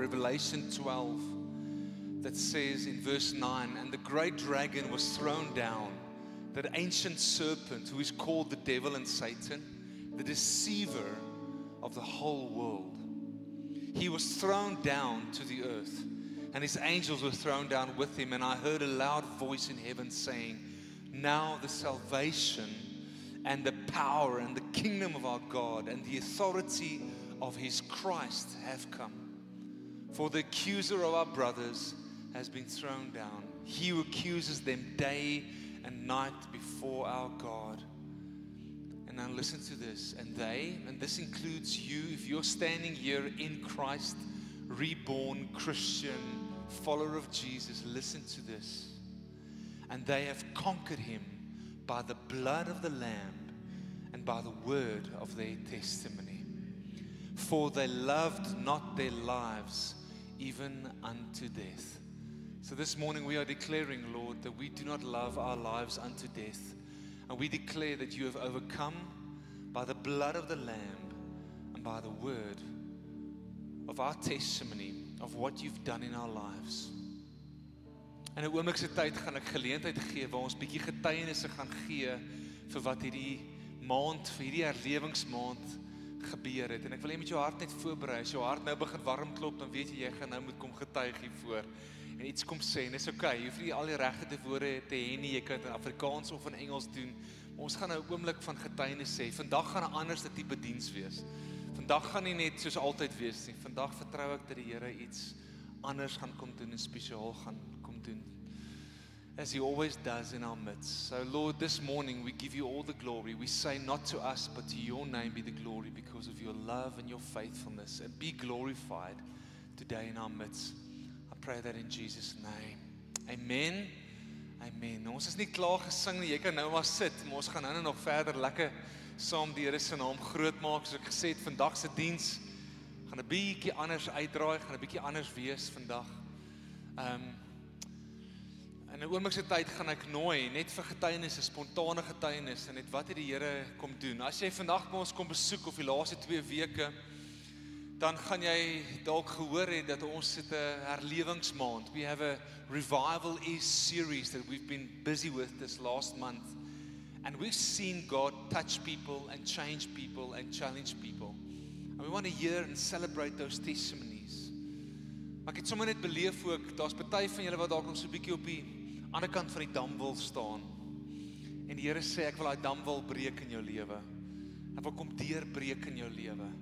Revelation 12 that says in verse 9, and the great dragon was thrown down, that ancient serpent who is called the devil and Satan, the deceiver of the whole world. He was thrown down to the earth, and his angels were thrown down with him, and I heard a loud voice in heaven saying, now the salvation and the power and the kingdom of our God and the authority of his Christ have come. For the accuser of our brothers has been thrown down. He who accuses them day and night before our God. And now listen to this. And this includes you, if you're standing here in Christ, reborn Christian, follower of Jesus, listen to this. And they have conquered him by the blood of the Lamb and by the word of their testimony. For they loved not their lives even unto death. So this morning we are declaring, Lord, that we do not love our lives unto death. And we declare that you have overcome by the blood of the Lamb and by the word of our testimony of what you've done in our lives. En 'n oomblik se tyd gaan ek geleentheid gee waar ons bietjie getuienisse gaan gee vir wat hierdie maand, vir hierdie herlewingsmaand gebeur het. En ek wil hê met jou hart net voorberei. As jou hart nou begin warm klop, dan weet jy gaan nou moet kom getuig hiervoor. En iets kom sê, en dis okay, jy hoef nie al die regte woorde te hê nie, jy kan dit in Afrikaans of in Engels doen. Maar ons gaan nou 'n oomblik van getuienis sê. Vandag gaan 'n ander tipe diens wees. Vandag gaan nie net soos altyd wees nie. Vandag vertrou ek dat die Here iets anders gaan kom doen en spesiaal gaan kom doen. As he always does in our midst. So Lord, this morning we give you all the glory. We say not to us, but to your name be the glory because of your love and your faithfulness. And be glorified today in our midst. I pray that in Jesus' name. Amen. Amen. Ons is nie klaar gesing nie. Jy kan nou maar sit, maar ons gaan nou nog verder lekker saam die Here se naam groot maak. Soos ek gesê het, vandag se diens gaan 'n bietjie anders uitdraai, gaan 'n bietjie anders wees vandag. In 'n oomblik se tyd gaan ek nooi net vir getuienisse, spontane getuienisse, net wat het die Here kom doen. As jy vandag by ons kom besoek of die laaste 2 weke, dan gaan jy dalk gehoor het dat ons het 'n herlewingsmaand. We have a Revival Is series that we've been busy with this last month. And we've seen God touch people and change people and challenge people. And we want to hear and celebrate those testimonies. Maar ek het sommer net beleef ook, daar's party van julle wat dalk nog so 'n bietjie op die ander kant van die dam wil staan. En die Here sê, ek wil daai dam wil breek in jou lewe. Ek wil kom deurbreek in jou lewe.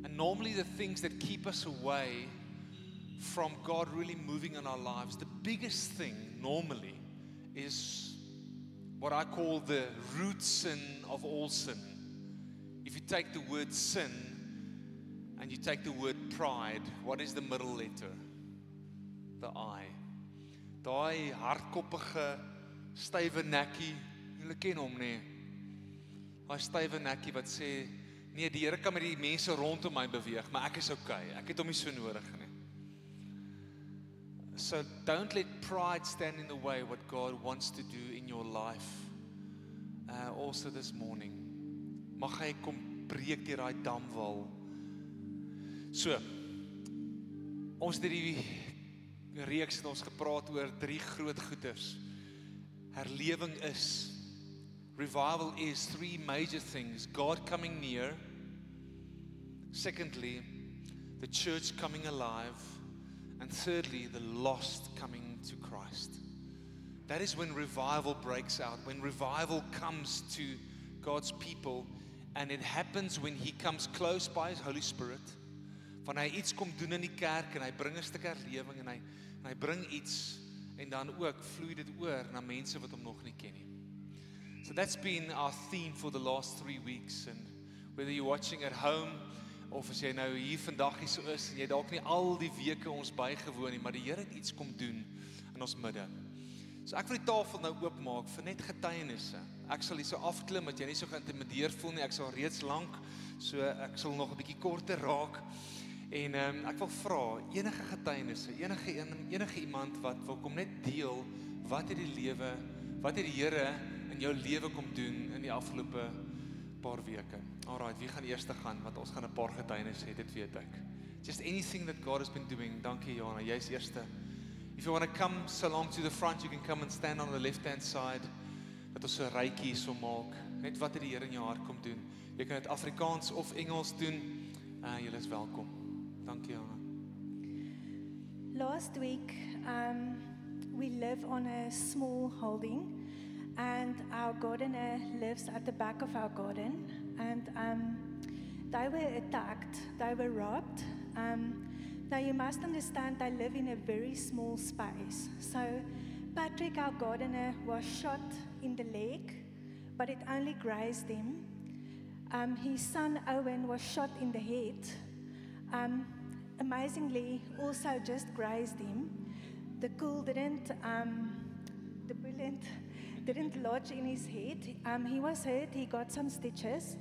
And normally the things that keep us away from God really moving in our lives, the biggest thing normally is what I call the root sin of all sin. If you take the word sin and you take the word pride, what is the middle letter? The I. Daai hardkoppige, stywe nekkie, julle ken hom nie. Daai stywe nekkie wat sê, nee, die Here kan met die mense rondom my beweeg, maar ek is okay. Ek het hom nie so nodig nie. So don't let pride stand in the way what God wants to do in your life. Also this morning. Mag hy kom breek deur daai damwal. So, ons het hierdie reeks het ons gepraat oor 3 groot goeders. Herlewing is, revival is 3 major things. God coming near. Secondly, the church coming alive. And thirdly, the lost coming to Christ. That is when revival breaks out, when revival comes to God's people, and it happens when He comes close by His Holy Spirit. Wanneer hy iets kom doen in die kerk, en hy bring 'n stuk herlewing, en hy bring iets, en dan ook vloei dit oor na mense wat hom nog nie ken nie. So that's been our theme for the last 3 weeks, and whether you're watching at home, of as jy nou hier vandag hier so is, en jy dalk nie al die weke ons bygewoon nie, maar die Here het iets kom doen in ons midde. So ek wil die tafel nou oopmaak vir net getuienisse. Ek sal hier so afklim, dat jy nie so geïntimideer voel nie, ek sal reeds lank, so ek sal nog 'n bietjie korter raak. En ek wil vra, enige getuienisse, enige iemand wat wil kom net deel, wat het die Here in jou lewe kom doen in die afgelope paar weke. Alright, wie gaan eers gaan, want ons gaan 'n paar getuienisse hê, dit weet ek. just anything that God has been doing. Dankie, Johanna. Jy's eerste. If you want to come so along to the front, you can come and stand on the left-hand side. Dat ons 'n rytjie hierso maak. Net wat die Here in jou hart kom doen. Jy kan dit Afrikaans of Engels doen. Julle is welkom. Dankie, Johanna. Last week, we live on a small holding, and our gardener lives at the back of our garden, and they were attacked, they were robbed. Now you must understand they live in a very small space. So Patrick, our gardener, was shot in the leg, but it only grazed him. His son Owen was shot in the head. Amazingly, also just grazed him. The bullet didn't lodge in his head. He was hurt, he got some stitches.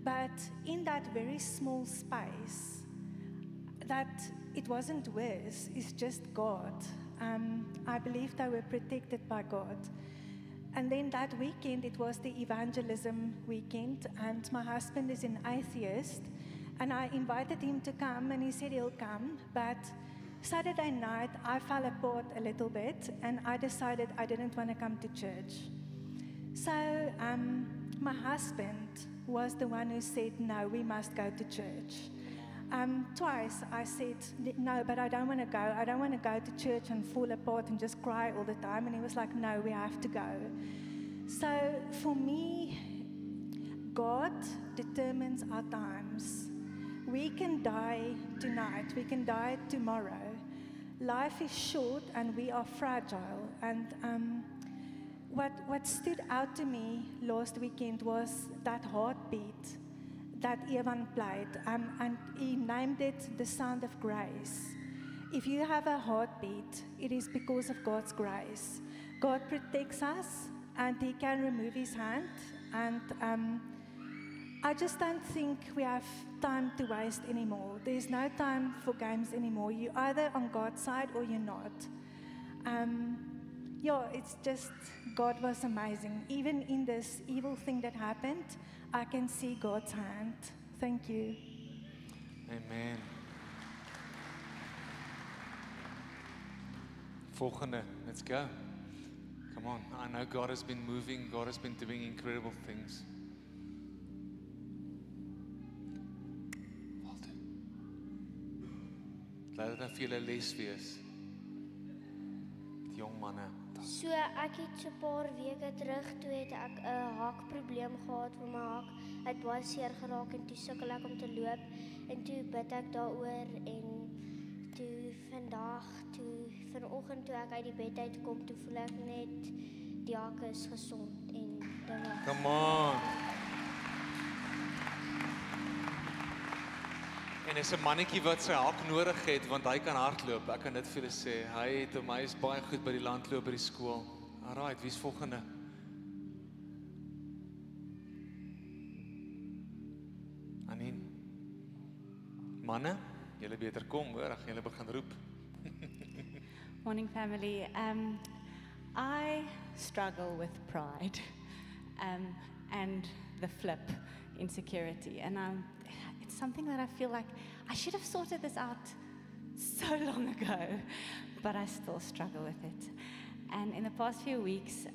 But in that very small space, that it wasn't worse, it's just God. I believe they were protected by God. And then that weekend, it was the evangelism weekend, and my husband is an atheist, and I invited him to come, and he said he'll come, but Saturday night, I fell apart a little bit, and I decided I didn't want to come to church. So my husband was the one who said, no, we must go to church. Twice I said, no, but I don't want to go. I don't want to go to church and fall apart and just cry all the time. And he was like, no, we have to go. So for me, God determines our times. We can die tonight. We can die tomorrow. Life is short and we are fragile. And what stood out to me last weekend was that heartbeat that Evan played, and he named it the sound of grace. If you have a heartbeat, it is because of God's grace. God protects us, and He can remove His hand, and I just don't think we have time to waste anymore. There's no time for games anymore. You're either on God's side or you're not. It's just, God was amazing. Even in this evil thing that happened, I can see God's hand. Thank you. Amen. Volgende, let's go. Come on, I know God has been moving, God has been doing incredible things. Walter. Laat dit nou vir julle les wees. Die jong manne. So ek het so 'n paar weke terug toe het ek 'n hakprobleem gehad waar my hak het baie seer geraak en toe sukkel ek om te loop en toe bid ek daaroor en toe vanoggend toe ek uit die bed uitkom toe voel ek net die hak is gesond en dinge. Come on. En is 'n mannetjie wat sy hak nodig het want hy kan hardloop. Ek kan dit vir julle sê. Hy is baie goed by die landloop by die skool. Alright, wie's volgende? Anien. Manne, julle beter kom hoor, as julle begin roep. Morning, family. I struggle with pride and the flip, insecurity. And it's something that I feel like I should have sorted this out so long ago, but I still struggle with it. And in the past few weeks,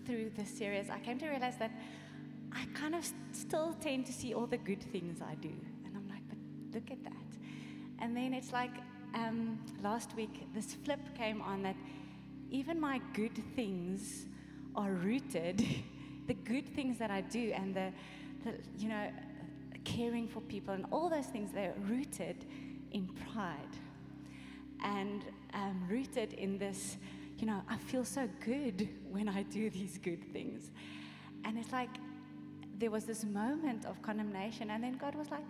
through this series, I came to realize that I kind of still tend to see all the good things I do. And I'm like, but look at that. And then it's like, last week, this flip came on that even my good things are rooted, the good things that I do and the caring for people and all those things, they're rooted in pride. And rooted in this, I feel so good when I do these good things. And it's like, there was this moment of condemnation, and then God was like,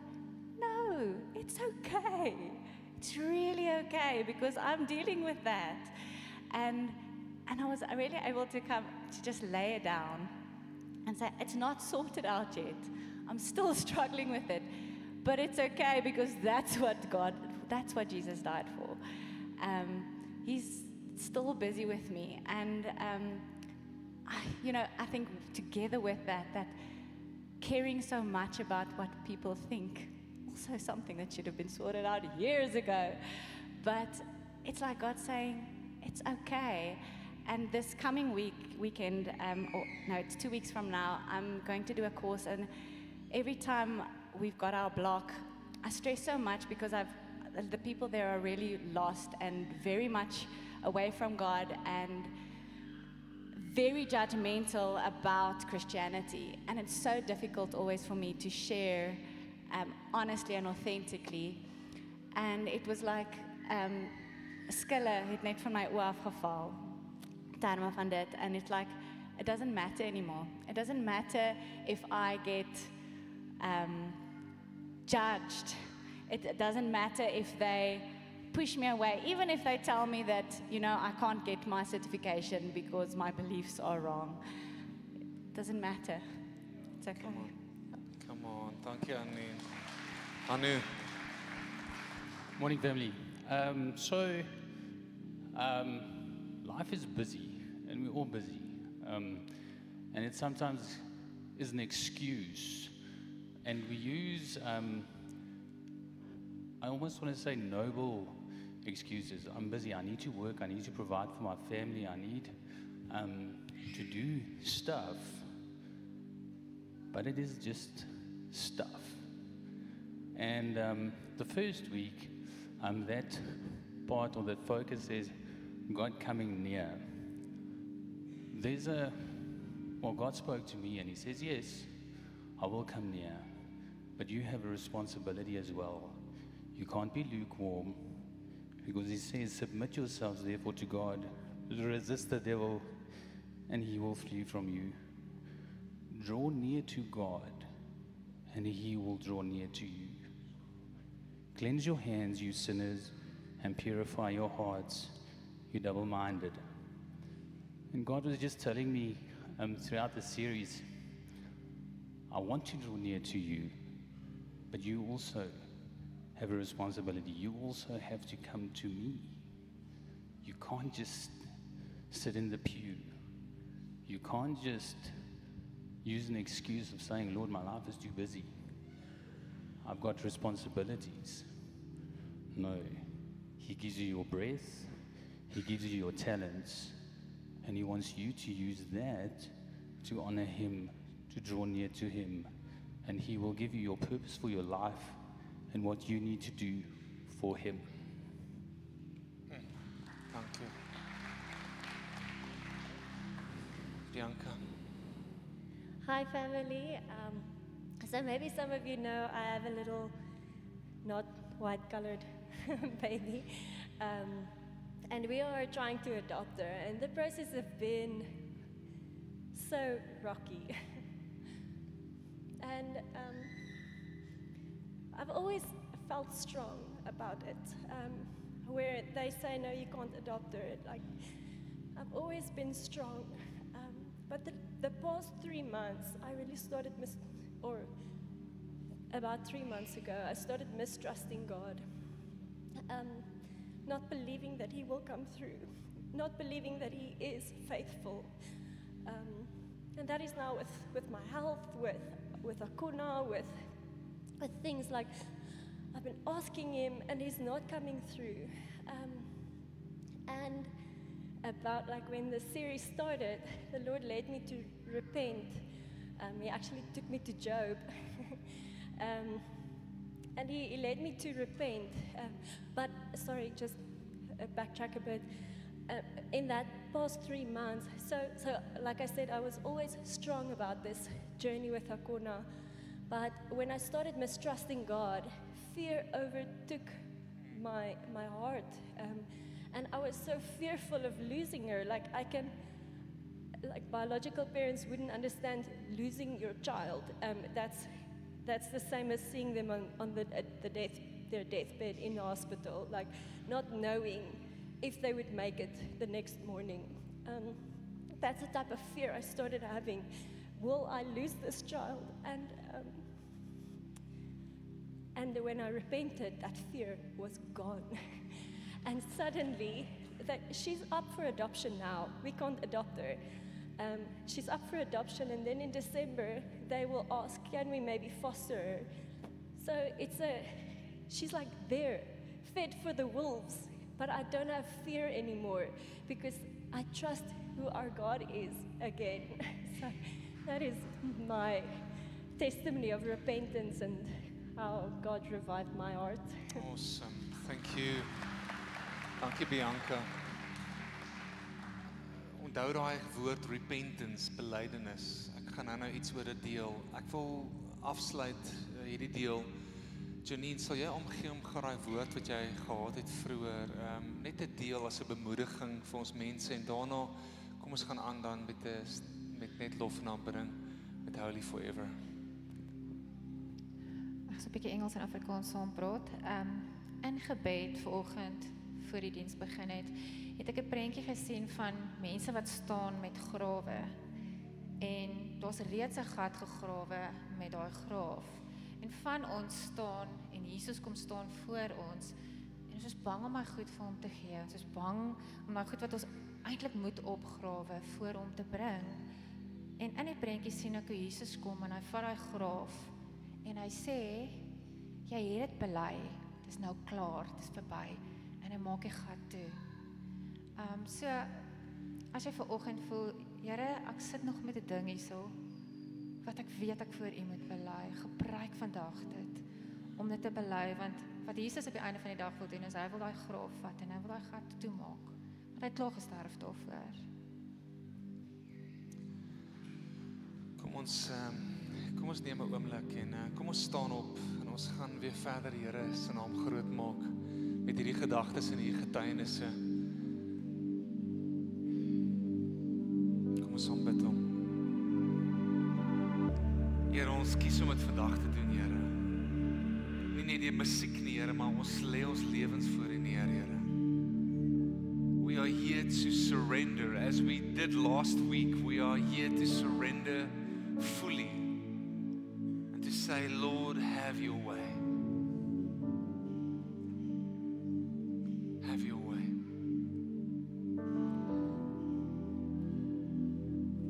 no, it's okay. It's really okay, because I'm dealing with that. And I was really able to come to just lay it down and say, it's not sorted out yet. I'm still struggling with it, but it's okay, because that's what Jesus died for. He's still busy with me, and I think together with that caring so much about what people think also something that should have been sorted out years ago. But it's like God saying, it's okay. And this coming weekend, it's 2 weeks from now, I'm going to do a course, and every time we've got our block, I stress so much because the people there are really lost and very much away from God and very judgmental about Christianity. And it's so difficult always for me to share honestly and authentically. And it was like skille het net van my oë afgeval. Terme van dit. And it's like, it doesn't matter anymore. It doesn't matter if I get judged. It doesn't matter if they push me away, even if they tell me that, I can't get my certification because my beliefs are wrong. It doesn't matter. It's okay. Come on. Dankie, Anu. Anu. Morning, family. Life is busy, and we're all busy. And it sometimes is an excuse. And we use, I almost want to say noble excuses. I'm busy, I need to work, I need to provide for my family, I need to do stuff. But it is just stuff. And the first week, that part or that focus is God coming near. God spoke to me and he says, yes, I will come near, but you have a responsibility as well. You can't be lukewarm, because he says, submit yourselves therefore to God, resist the devil, and he will flee from you. Draw near to God, and he will draw near to you. Cleanse your hands, you sinners, and purify your hearts, you double-minded. And God was just telling me throughout the series, I want to draw near to you, but you also have a responsibility. You also have to come to me. You can't just sit in the pew. You can't just use an excuse of saying, Lord, my life is too busy. I've got responsibilities. No. He gives you your breath. He gives you your talents. And he wants you to use that to honor him, to draw near to him. And he will give you your purpose for your life and what you need to do for him. Thank you. Bianca. Hi, family. So maybe some of you know I have a little not white-colored baby. And we are trying to adopt her. And the process has been so rocky. And I've always felt strong about it. Where they say, no, you can't adopt her. Like, I've always been strong. But the past 3 months, I really started about 3 months ago, I started mistrusting God. Not believing that he will come through. Not believing that he is faithful. And that is now with my health, with Akuna, with things like I've been asking him and he's not coming through. And about like when the series started, the Lord led me to repent. He actually took me to Job. And he led me to repent. But, sorry, just backtrack a bit. In that past 3 months, so like I said, I was always strong about this journey with Akuna. But when I started mistrusting God, fear overtook my heart. And I was so fearful of losing her. Like biological parents wouldn't understand losing your child. That's the same as seeing them on their deathbed in the hospital, like not knowing if they would make it the next morning. That's the type of fear I started having. Will I lose this child? And when I repented, that fear was gone. And suddenly, she's up for adoption now. We can't adopt her. She's up for adoption, and then in December, they will ask, can we maybe foster her? So she's like there, fed for the wolves, but I don't have fear anymore because I trust who our God is again. So that is my testimony of repentance and how God revived my heart. Awesome. Thank you. Dankie Bianca. Onthou daai woord repentance, belydenis. Ek gaan nou iets oor dit deel. Ek wil afsluit hierdie deel. Janine, sal jy omgee om daai woord wat jy gehad het vroeër, net 'n deel as 'n bemoediging vir ons mense en daarna kom ons gaan aan dan met net lof en aanbidding met Holy Forever. Ek sal 'n bietjie Engels en Afrikaans saam praat. In gebed vanoggend voor die diens begin het ek 'n prentjie gesien van mense wat staan met grawe. En daar's reeds 'n gat gegrawe met daai graaf. En van ons staan en Jesus kom staan voor ons en ons is bang om hy goed vir hom te gee. Ons is bang om daai goed wat ons eintlik moet opgrawe voor hom te bring. En in die prentjie sien ek hoe Jesus kom en hy vat daai graaf en hy sê, jy het dit bely, dit is nou klaar, dit is verby en hy maak die gat toe. So as jy vanoggend voel, Here, ek sit nog met 'n ding hierso wat ek weet ek voor U moet bely, gebruik vandag dit om dit te bely, want wat Jesus op die einde van die dag wil doen is hy wil daai graaf vat en hy wil daai gat toemaak. Want hy het klaar gesterf daarvoor. Kom ons neem 'n oomblik en kom ons staan op en ons gaan weer verder die Here se naam groot maak met hierdie gedagtes en hierdie getuienisse. Kom ons aanbid hom. Here, ons kies om dit vandag te doen, Here. Nie net die musiek nie, Here, maar ons lê ons lewens voor U neer, Here. We are here to surrender. As we did last week, we are here to surrender fully and to say, Lord, have your way. Have your way.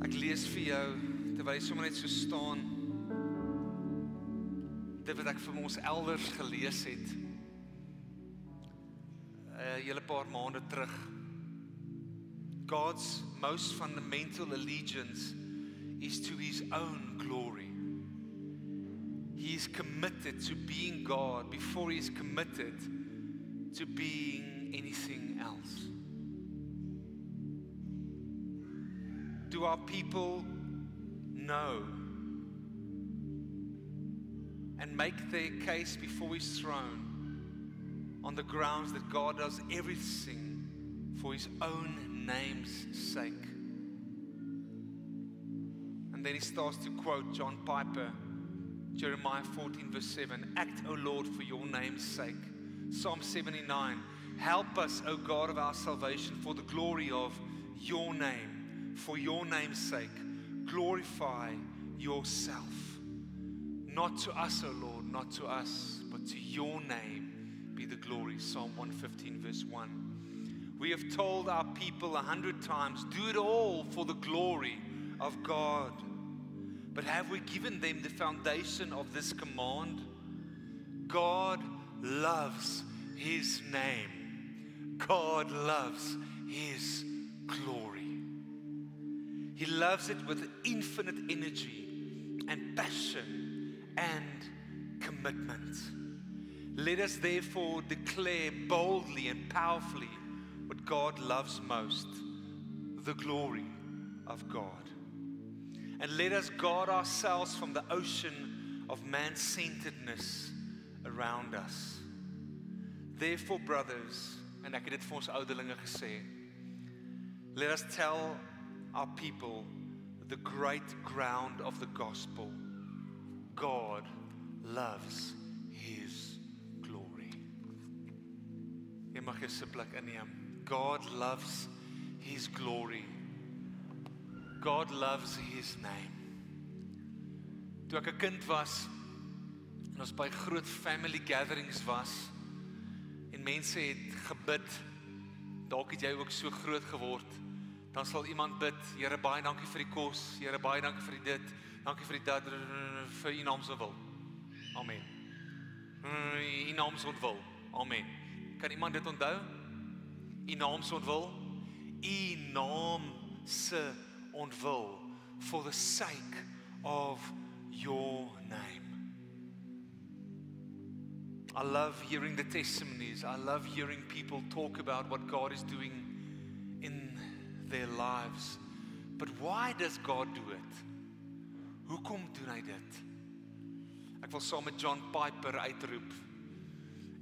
Ek lees vir jou, terwyl jy sommer net so staan, dit wat ek vir ons elders gelees het, 'n hele paar maande terug. God's most fundamental allegiance is to His own glory. He is committed to being God before He is committed to being anything else. Do our people know and make their case before His throne on the grounds that God does everything for His own name's sake? And then he starts to quote John Piper, Jeremiah 14 verse 7, act, O Lord, for your name's sake. Psalm 79, help us, O God of our salvation, for the glory of your name, for your name's sake. Glorify yourself. Not to us, O Lord, not to us, but to your name be the glory. Psalm 115 verse 1. We have told our people 100 times, do it all for the glory of God. But have we given them the foundation of this command? God loves His name. God loves His glory. He loves it with infinite energy and passion and commitment. Let us therefore declare boldly and powerfully what God loves most, the glory of God. And let us guard ourselves from the ocean of man-centeredness around us. Therefore, brothers, en ek het dit vir ons ouderlinge gesê, let us tell our people the great ground of the gospel. God loves His glory. Jy mag jou sitplek inneem. God loves His glory. God loves His name. Toe ek 'n kind was, en ons by groot family gatherings was, en mense het gebid, dalk het jy ook so groot geword, dan sal iemand bid, Here, baie dankie vir die kos, Here, baie dankie vir die dit, dankie vir die dat, vir U naam se wil. Amen. U naam se ontwil. Amen. Kan iemand dit onthou? U naam se ontwil. U naam se ontwil for the sake of your name. I love hearing the testimonies. I love hearing people talk about what God is doing in their lives. But why does God do it? Hoekom doen hy dit? Ek wil saam met John Piper uitroep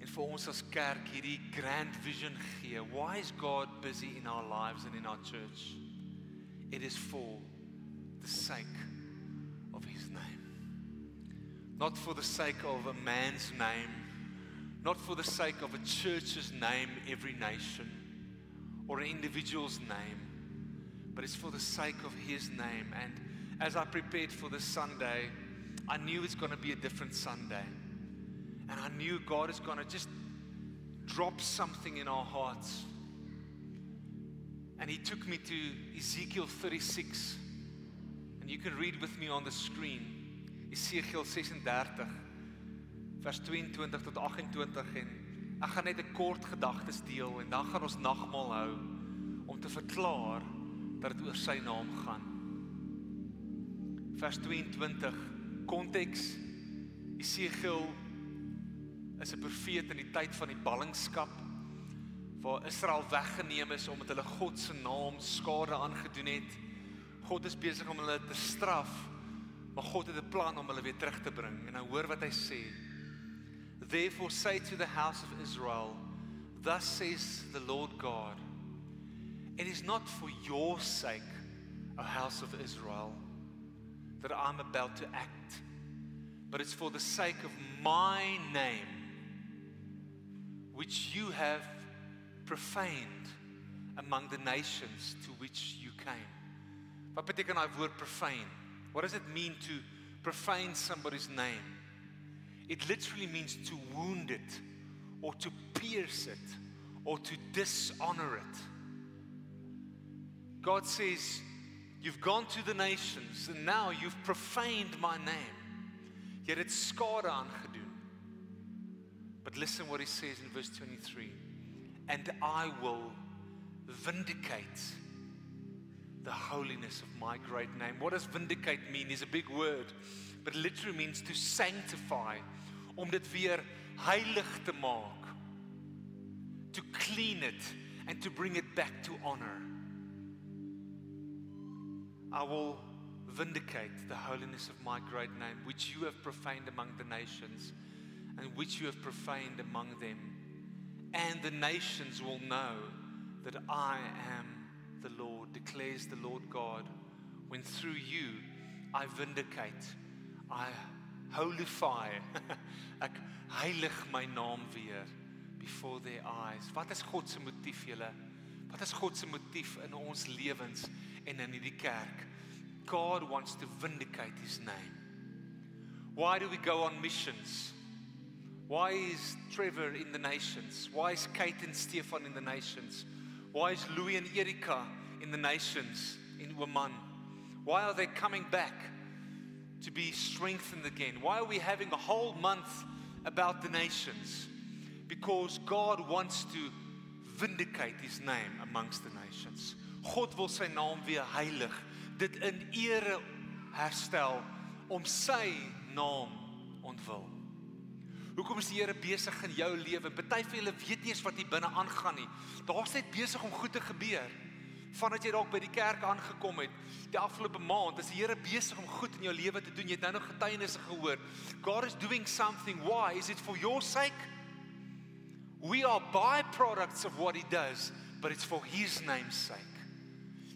en vir ons as kerk hierdie grand vision gee. Why is God busy in our lives and in our church? It is for the sake of His name. Not for the sake of a man's name, not for the sake of a church's name, every nation, or an individual's name, but it's for the sake of His name. And as I prepared for this Sunday, I knew it's going to be a different Sunday. And I knew God is going to just drop something in our hearts. And He took me to Ezekiel 36. And you can read with me on the screen. Ezekiel 36, vers 22 tot 28. En ek gaan net 'n kort gedagtes deel en dan gaan ons nagmaal hou om te verklaar dat dit oor sy naam gaan. Vers 22, konteks. Ezekiel is 'n profeet in die tyd van die ballingskap, waar Israel weggeneem is omdat hulle God se naam skade aangedoen het. God is besig om hulle te straf, maar God het 'n plan om hulle weer terug te bring. En nou hoor wat hy sê. Therefore say to the house of Israel, thus says the Lord God, it is not for your sake, O house of Israel, that I'm about to act, but it's for the sake of my name, which you have profaned among the nations to which you came. Wat beteken daai woord profane? What does it mean to profane somebody's name? It literally means to wound it, or to pierce it, or to dishonor it. God says, you've gone to the nations, and now you've profaned my name. Jy het dit skade aangedoen. But listen what He says in verse 23. And I will vindicate the holiness of my great name. What does vindicate mean? Is a big word, but it literally means to sanctify, om dit weer heilig te maak, to clean it and to bring it back to honor. I will vindicate the holiness of my great name, which you have profaned among the nations, and which you have profaned among them. And the nations will know that I am the Lord, declares the Lord God, when through you I vindicate, I holify, ek heilig my naam weer before their eyes. Wat is God se motief, julle? Wat is God se motief in ons lewens en in hierdie kerk? God wants to vindicate His name. Why do we go on missions? Why is Trevor in the nations? Why is Kate and Stefan in the nations? Why is Louis and Erika in the nations in Oman? Why are they coming back to be strengthened again? Why are we having a whole month about the nations? Because God wants to vindicate His name amongst the nations. God wil sy naam weer heilig, dit in ere herstel, om sy naam ontwil. Hoekom is die Here besig in jou lewe? Party van julle weet nie eens wat hier binne aangaan nie. Daar's net besig om goed te gebeur. Vandat jy dalk by die kerk aangekom het, die afgelope maand, is die Here besig om goed in jou lewe te doen. Jy het nou nog getuienisse gehoor. God is doing something. Why? Is it for your sake? We are byproducts of what He does, but it's for His name's sake.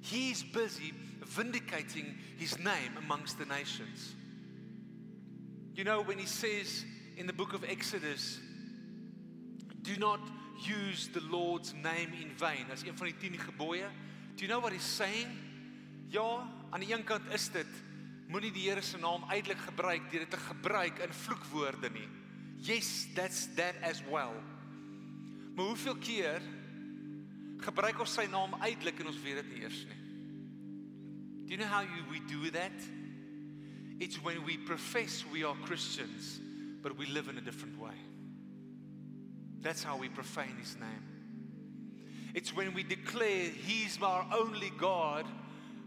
He's busy vindicating His name amongst the nations. You know, when He says in the book of Exodus, do not use the Lord's name in vain, as een van die 10 gebooie. Do you know what He's saying? Ja, aan die een kant is dit, moenie die Here se naam uitelik gebruik deur dit te gebruik in vloekwoorde nie. Yes, that's that as well. Maar hoeveel keer gebruik ons sy naam uitelik en ons weet dit nie eers nie? Do you know how we do that? It's when we profess we are Christians, but we live in a different way. That's how we profane His name. It's when we declare He's our only God,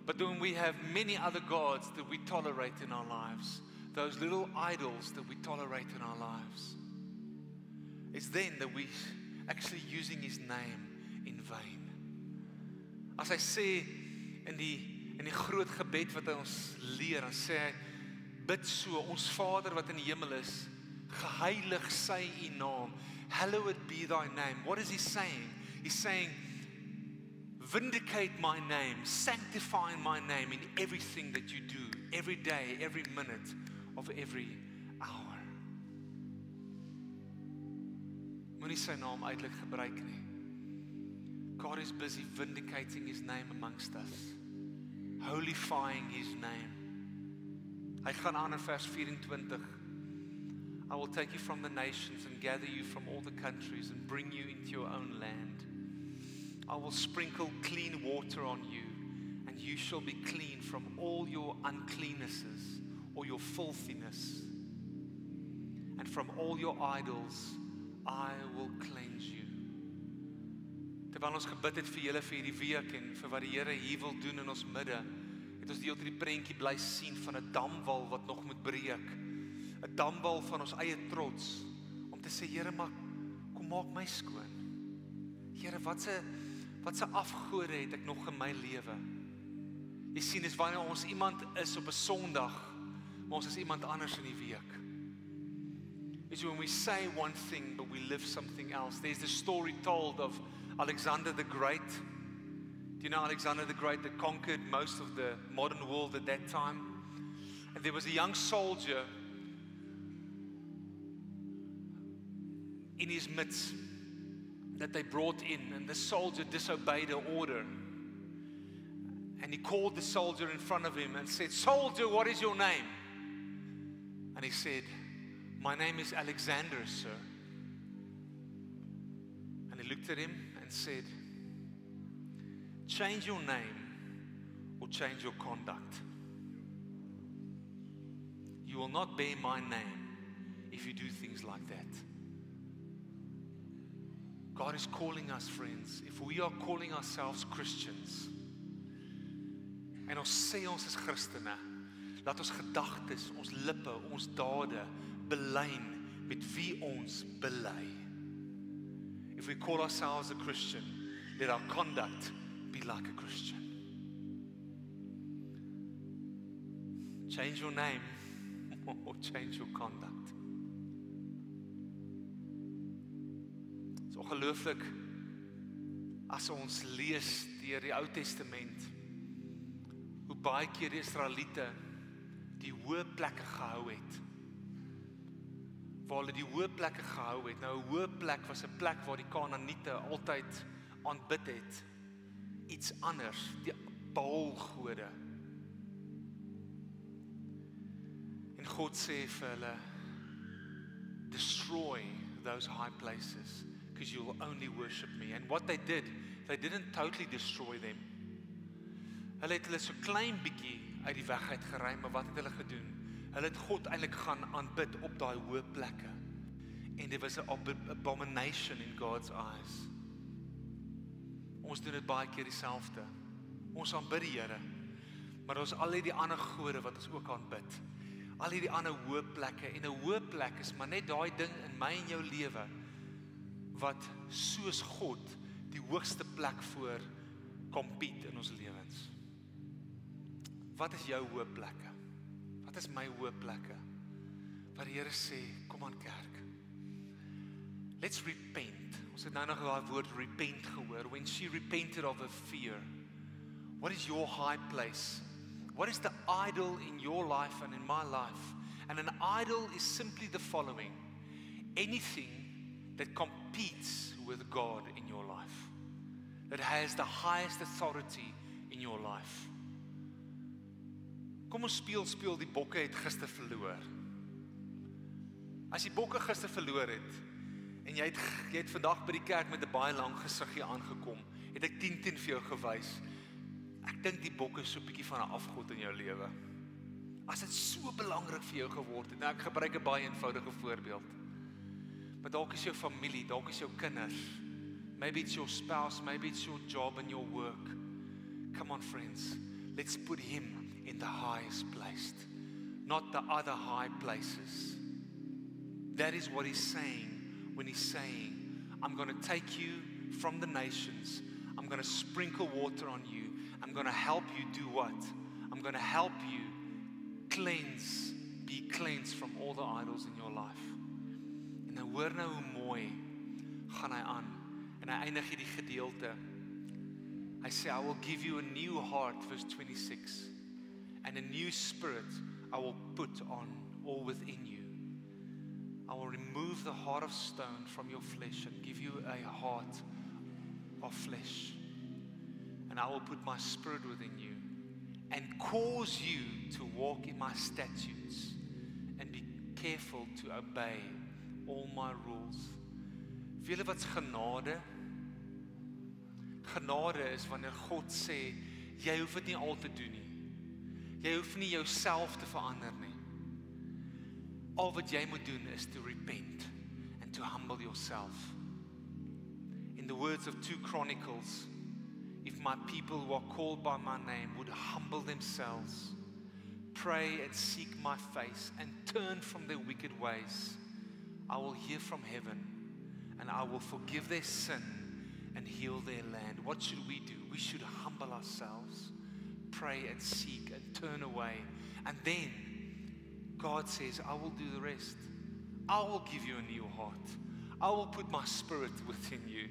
but when we have many other gods that we tolerate in our lives, those little idols that we tolerate in our lives. It's then that we're actually using His name in vain. As hy sê in die groot gebed wat hy ons leer, dan sê hy, bid so, ons Vader wat in die hemel is, geheilig sy U naam, hallowed be thy name. What is He saying? He's saying, vindicate my name, sanctify my name in everything that you do, every day, every minute of every hour. Moenie sy naam uitelik gebruik nie. God is busy vindicating His name amongst us, holifying His name. Hy gaan aan in vers 24. I will take you from the nations and gather you from all the countries and bring you into your own land. I will sprinkle clean water on you, and you shall be clean from all your uncleannesses or your filthiness. And from all your idols, I will cleanse you. Terwyl ons gebid het vir julle vir hierdie week en vir wat die Here hier wil doen in ons midde, het ons die hele prentjie bly sien van 'n damwal wat nog moet breek. 'n Damwal van ons eie trots om te sê, Here, maar kom maak my skoon. Here, wat se afgode het ek nog in my lewe? Jy sien, dis wanneer ons iemand is op 'n Sondag, maar ons is iemand anders in die week. It's when we say one thing but we live something else. There's the story told of Alexander the Great. Do you know Alexander the Great that conquered most of the modern world at that time? And there was a young soldier in his midst that they brought in, and the soldier disobeyed an order. And he called the soldier in front of him and said, "Soldier, what is your name?" And he said, "My name is Alexander, sir." And he looked at him and said, "Change your name or change your conduct. You will not bear my name if you do things like that." God is calling us, friends, if we are calling ourselves Christians, en ons sê ons is Christene, laat ons gedagtes, ons lippe, ons dade belyn met wie ons bely. If we call ourselves a Christian, let our conduct be like a Christian. Change your name or change your conduct. Dit is ongelooflik as ons lees deur die Ou Testament hoe baie keer die Israeliete die hoë plekke gehou het. Waar hulle die hoë plekke gehou het. Nou 'n hoë plek was 'n plek waar die Kanaaniete altyd aanbid het. Iets anders, die Baalgode. En God sê vir hulle, destroy those high places, because you will only worship me. And what they didn't totally destroy them. Hulle het hulle so klein bietjie uit die weg uit geruim, maar wat het hulle gedoen? Hulle het God eintlik gaan aanbid op daai hoë plekke. And there was an abomination in God's eyes. Ons doen dit baie keer dieselfde. Ons aanbid die Here, maar ons al die ander gode wat ons ook aanbid. Al die ander hoë plekke, en 'n hoë plek is maar net daai ding in my en jou lewe wat soos God die hoogste plek voor compete in ons lewens. Wat is jou hoë plekke? Wat is my hoë plekke? Waar die Here sê, kom aan kerk. Let's repent. Ons het nou nog daai woord repent gehoor. When she repented of her fear. What is your high place? What is the idol in your life and in my life? And an idol is simply the following. Anything that competes with God in your life. That has the highest authority in your life. Kom ons speel die Bokke het gister verloor. As die Bokke gister verloor het, en jy het vandag by die kerk met 'n baie lang gesiggie aangekom, het ek 10 vir jou gewys. Ek dink die Bokke is so 'n bietjie van 'n afgod in jou lewe. As dit so belangrik vir jou geword het, nou ek gebruik 'n baie eenvoudige voorbeeld. Maar dalk is jou familie, dalk is jou kinders. Maybe it's your spouse, maybe it's your job and your work. Come on, friends. Let's put him in the highest place, not the other high places. That is what he's saying when he's saying, I'm going to take you from the nations. I'm going to sprinkle water on you. I'm going to help you do what? I'm going to help you cleanse, be cleansed from all the idols in your life. En nou hoor nou hoe mooi gaan hy aan. En hy eindig hierdie gedeelte. Hy sê, I will give you a new heart, verse 26. And a new spirit I will put on all within you. I will remove the heart of stone from your flesh and give you a heart of flesh. And I will put my spirit within you and cause you to walk in my statutes and be careful to obey all my rules. Weet julle wat's genade? Genade is wanneer God sê, jy hoef dit nie al te doen nie. Jy hoef nie jouself te verander nie. Al wat jy moet doen is to repent and to humble yourself. In the words of 2 Chronicles, if my people who are called by my name would humble themselves, pray and seek my face and turn from their wicked ways, I will hear from heaven and I will forgive their sin and heal their land. What should we do? We should humble ourselves, pray and seek and turn away. And then God says, I will do the rest. I will give you a new heart. I will put my spirit within you.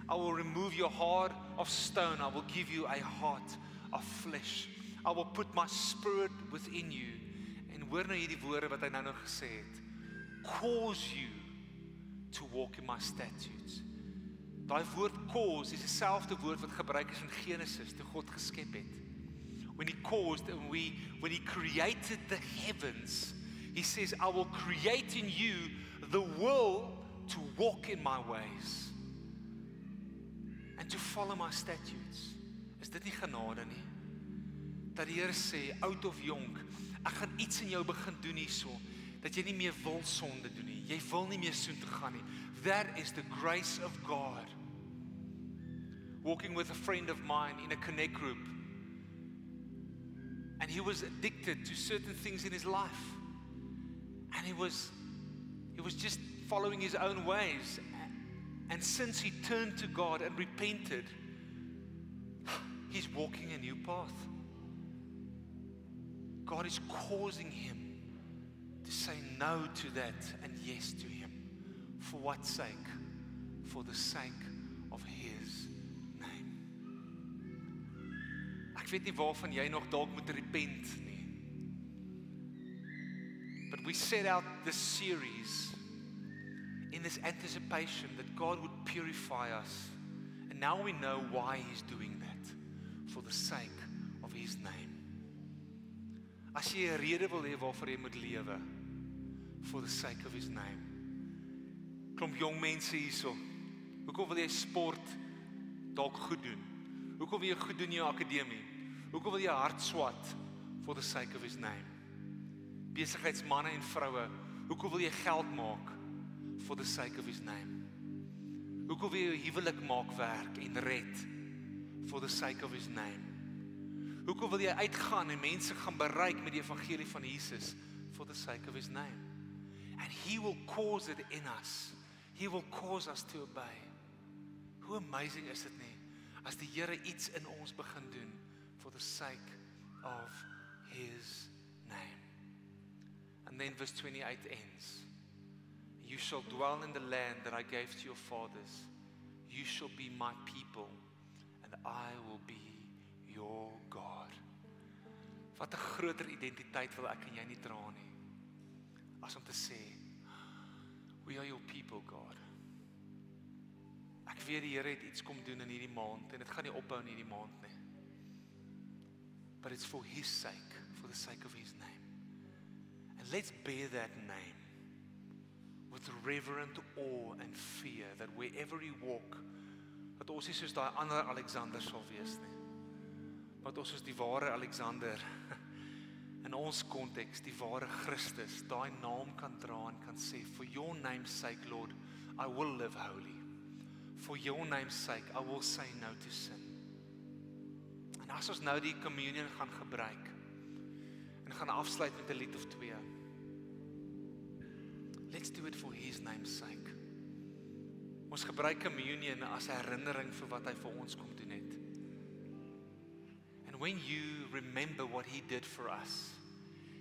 I will remove your heart of stone. I will give you a heart of flesh. I will put my spirit within you. En hoor nou hierdie woorde wat hy nou gesê het. Cause you to walk in my statutes. Daai woord cause is dieselfde woord wat gebruik is in Genesis toe God geskep het. When he caused and when he created the heavens, he says, I will create in you the will to walk in my ways and to follow my statutes. Is dit nie genade nie? Dat die Here sê, oud of jonk, ek gaan iets in jou begin doen hierso, dat jy nie meer wil sonde doen nie. Jy wil nie meer soontoe gaan nie. That is the grace of God. Walking with a friend of mine in a connect group, and he was addicted to certain things in his life. And he was just following his own ways. And since he turned to God and repented, he's walking a new path. God is causing him to say no to that and yes to him. For what sake? For the sake of his name. Ek weet nie waarvan jy nog dalk moet repent nie. But we set out this series in this anticipation that God would purify us. And now we know why he's doing that. For the sake of his name. As jy 'n rede wil hê waarvoor jy moet lewe, for the sake of his name. Klomp jong mense hierso. Hoekom wil jy sport dalk goed doen? Hoekom wil jy goed doen in jou akademie? Hoekom wil jy hard swat? For the sake of his name. Besigheidsmanne en vroue, hoekom wil jy geld maak? For the sake of his name. Hoekom wil jy jou huwelik maak werk en red? For the sake of his name. Hoekom wil jy uitgaan en mense gaan bereik met die evangelie van Jesus? For the sake of his name. And he will cause it in us. He will cause us to obey. Hoe amazing is dit nie? As die Here iets in ons begin doen for the sake of his name. And then verse 28 ends. You shall dwell in the land that I gave to your fathers. You shall be my people and I will be your God. Wat 'n groter identiteit wil ek en jy nie dra nie. As om te sê, we are your people, God. Ek weet die Here het iets kom doen in hierdie maand en dit gaan nie ophou in hierdie maand nie. But it's for his sake, for the sake of his name. And let's bear that name with reverent awe and fear that wherever we walk, dat ons nie soos daai ander Alexander sal wees nie. Want ons is die ware Alexander in in ons konteks die ware Christus daai naam kan dra en kan sê, for your name's sake, Lord, I will live holy. For your name's sake, I will say no to sin. En as ons nou die communion gaan gebruik en gaan afsluit met 'n lied of 2, let's do it for his name's sake. Ons gebruik communion as 'n herinnering vir wat hy vir ons kom doen het. And when you remember what he did for us,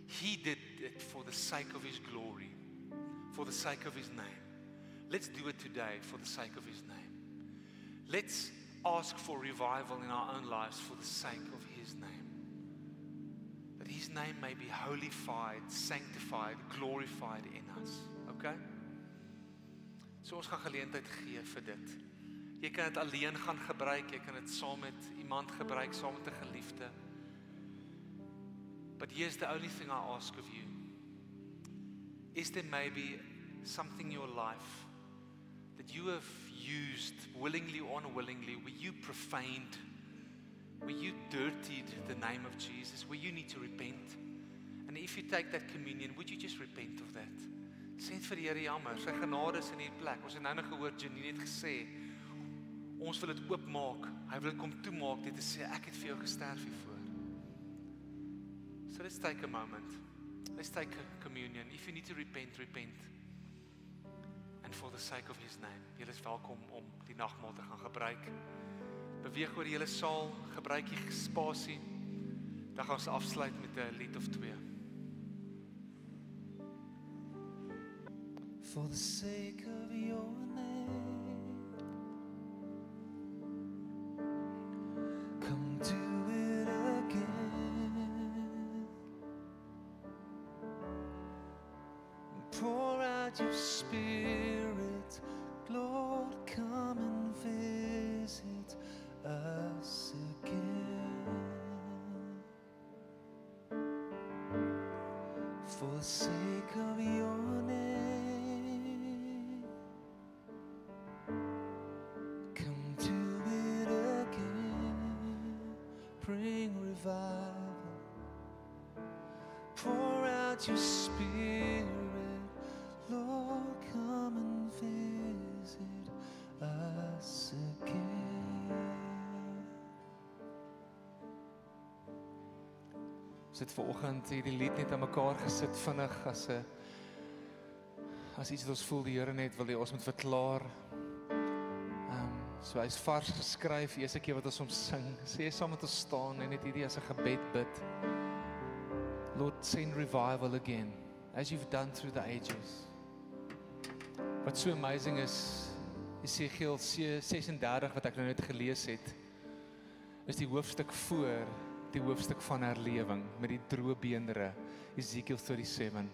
he did it for the sake of his glory, for the sake of his name. Let's do it today for the sake of his name. Let's ask for revival in our own lives for the sake of his name. That his name may be holified, sanctified, glorified in us. Okay? So ons gaan geleentheid gee vir dit. Jy kan dit alleen gaan gebruik, jy kan dit saam met iemand gebruik, saam met 'n geliefde. But here's the only thing I ask of you. Is there maybe something in your life that you have used willingly or unwillingly, where you profaned, where you dirtied the name of Jesus, where you need to repent? And if you take that communion, would you just repent of that? Sê dit vir die Here, jammer, sy genade is in hierdie plek. Ons het nou nog gehoor, Janine het gesê, ons wil dit oopmaak, hy wil dit kom toemaak, dit te sê, ek het vir jou gesterf hiervoor. So let's take a moment. Let's take a communion. If you need to repent, repent. And for the sake of his name. Julle is welkom om die nagmaal te gaan gebruik. Beweeg oor die hele saal, gebruik die spasie. Dan gaan ons afsluit met 'n lied of 2. For the sake of your name, come do it again. Pour out your spirit, Lord, come and visit us again. For the sake of your name, come do it again. Bring revival, pour out your spirit, Lord, come and visit us again. Ons het vanoggend hierdie lied net aan mekaar gesit vinnig as iets wat ons voel die Here net wil hê ons moet verklaar. So hy's vars geskryf, eerste keer wat ons hom sing, sê saam met ons staan en net hierdie as 'n gebed bid. Lord, send revival again, as you've done through the ages. Wat so amazing is, Esegiel 36 wat ek nou net gelees het, is die hoofstuk voor die hoofstuk van herlewing met die droë beendere, Ezekiel 37.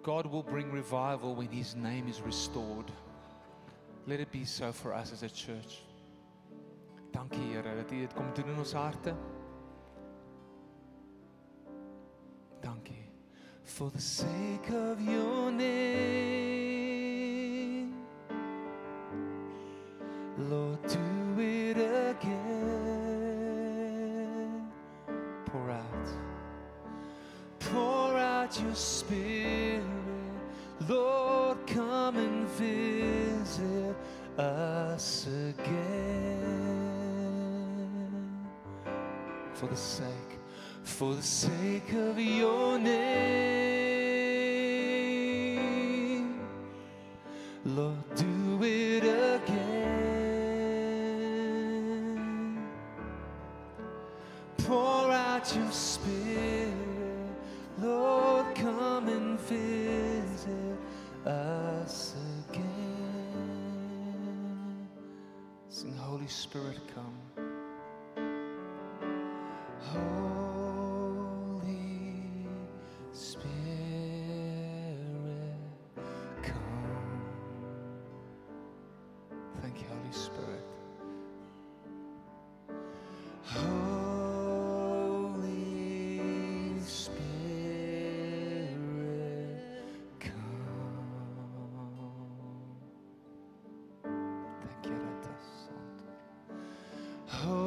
God will bring revival when his name is restored. Let it be so for us as a church. Dankie Here dat U dit kom doen in ons harte. Dankie. For the sake of your name, Lord, do it again. Pour out your spirit, Lord, come and visit us again. For the sake of your name, Lord, do it again. Pour out your spirit, Lord, come and visit us again. Sing, Holy Spirit, come. Holy Spirit, come. Thank you, Holy Spirit. Holy Spirit, come. Thank you, Rata Santo. Holy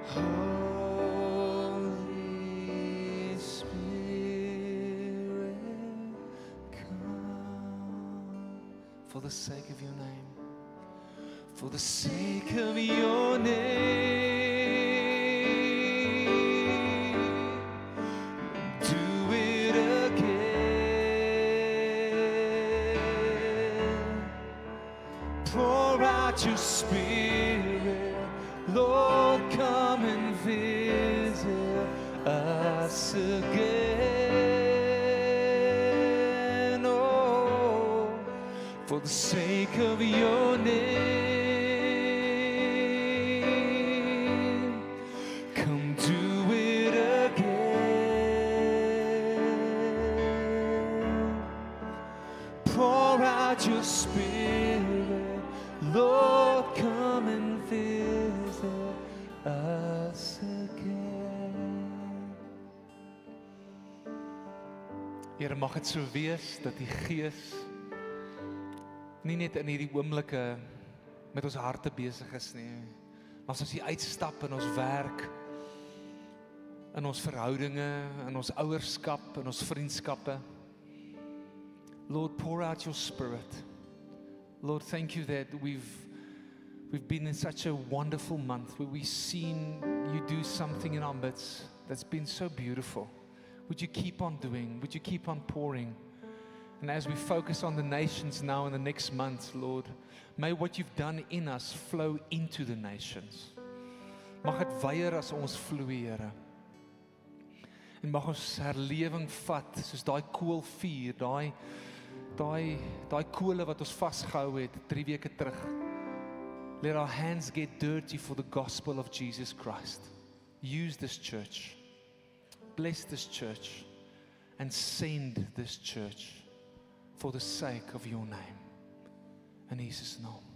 Holy Spirit, come. For the sake of your name. For the sake of your name. Do it again. Pour out your Spirit. Lord, come and visit us again. Oh, for the sake of your name, come do it again. Pour out your Spirit, Lord, come and visit us again. Here, mag dit so wees dat die Gees nie net in hierdie oomblikke met ons harte besig is nie, maar as ons hier uitstap in ons werk, in ons verhoudinge, in ons ouerskap, in ons vriendskappe. Lord, pour out your Spirit. Lord, thank you that we've been in such a wonderful month where we've seen you do something in our midst that's been so beautiful. Would you keep on doing? Would you keep on pouring? And as we focus on the nations now in the next months, Lord, may what you've done in us flow into the nations. Mag het weier as ons vloei, Here. En mag ons herlewing vat, soos daai koolvuur, daai kole wat ons vasgehou het 3 weke terug. Let our hands get dirty for the gospel of Jesus Christ. Use this church. Bless this church. And send this church for the sake of your name. In Jesus' name.